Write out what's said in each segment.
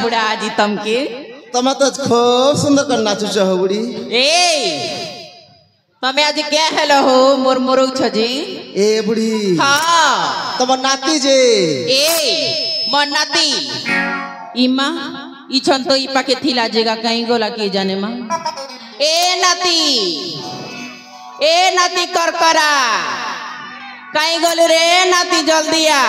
बुढ़ा जी तमके तम तो खूब सुंदर कर नाचु हो बुढ़ी ए तमे आज क्या हेलो हो मोर मोरू छजी ए बुढ़ी हाँ तम नाती जे ए मोर नाती इमा इछन तो इपा के थिला जेगा कहीं गोला के जाने मां ए नाती करकरा कहीं गोल रे नाती जल्दी आ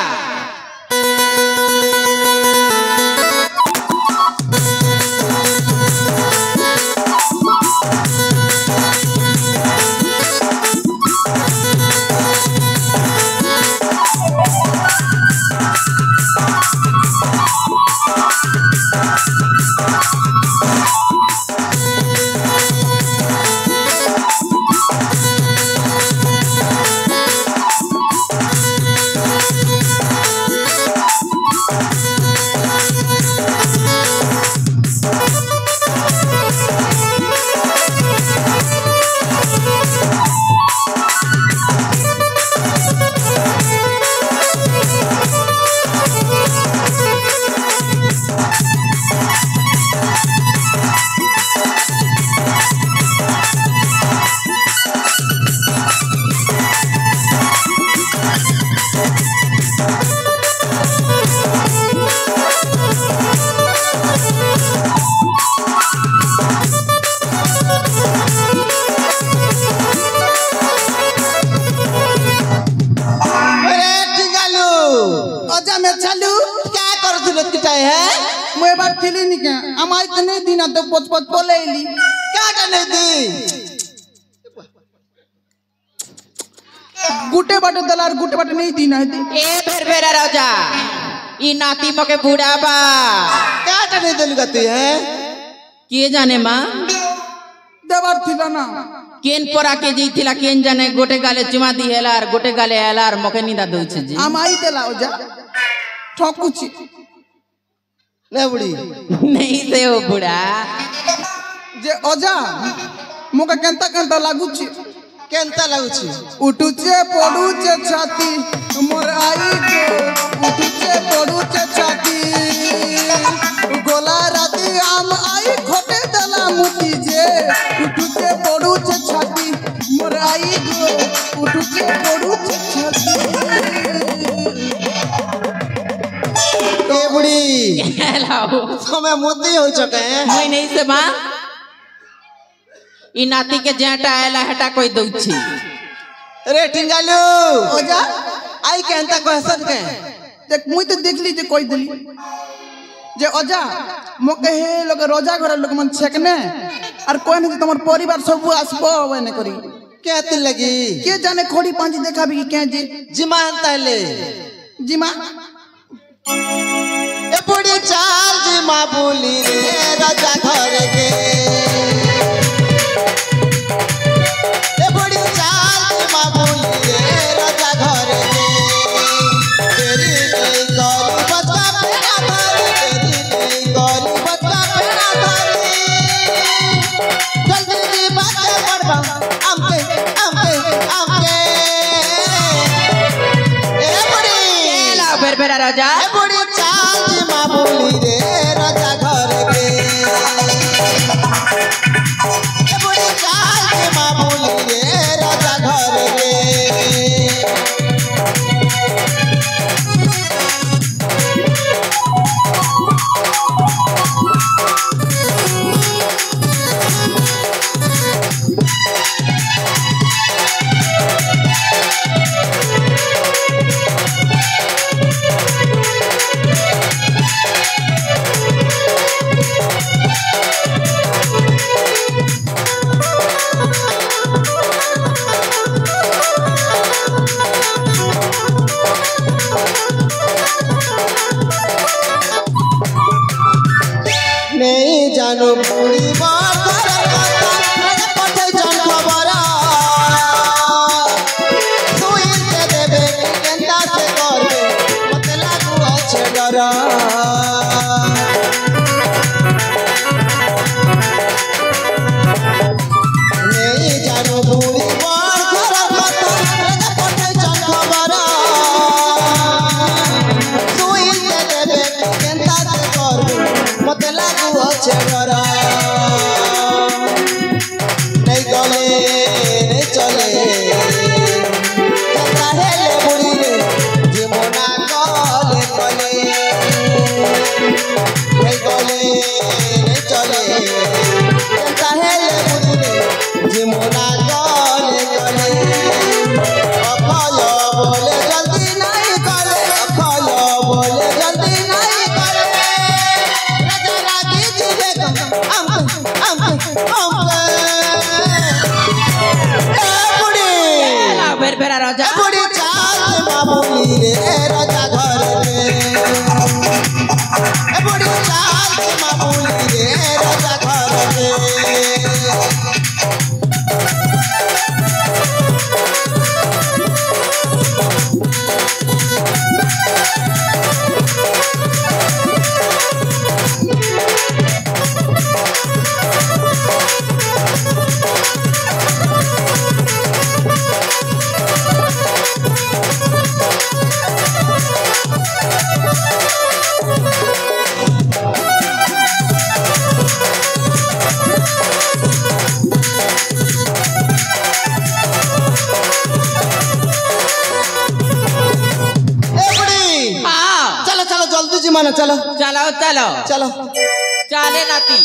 तो पोच बोलेली क्या नहीं दी गुटे बाटे दलार गुटे बाटे नहीं दी ना दी ए बेरा राजा ई नाती मके बूढ़ा बा क्या नहीं दिल गती है के जाने मां देवर थिला ना केन परा के जी थिला केन जाने गोटे गाले चुमा दी हेलार गोटे गाले हेलार मके निदा दउ छ जी आमाई देला ओजा ठकुची नहीं बुढ़ी नहीं से हो बुढ़ा जे ओजा मोका केंता केंता लागुची केंता लागुची उठुचे पडुचे छाती मोर आई को उठुचे पडुचे छाती गोला राती आम आई खोटे दला मुती जे उठुचे पडुचे छाती मोर आई को उठुचे पडुचे छाती ए बुढ़ी हेलाओ समय मोती हो चके मैं नहीं से मां ई नाती के जेटा आला हटा कोई दउछि रे टिंगालू ओजा आई केंता कहसन के देख मुई तो देखली जे कोई दिली जे ओजा मोके हे लोग रोजा घर लोग मन छेकने और कोई नहीं तमर परिवार सब आसबो बने करी क्या तिल लगी के जाने खोड़ी पांची देखाबी कि के जे जिमान ताले जिमा ए बुढ़ी चाल जिमा बोली रे राजा घर के ए बुढ़ी चाल जिमा बोली रे राजा घर के तेरी नहीं गौरी बच्चा पेड़ा धरी तेरी नहीं गौरी बच्चा पेड़ा धरी जल्दी जी बात पड़वा आमके ए बुढ़ी हेला बेरा राजा ए बुढ़ी चाल जिमा बोली रे राजा घर के ए बुढ़ी चाल जिमा बोली रे राजा घर के चलो चलो चलो चाले नाती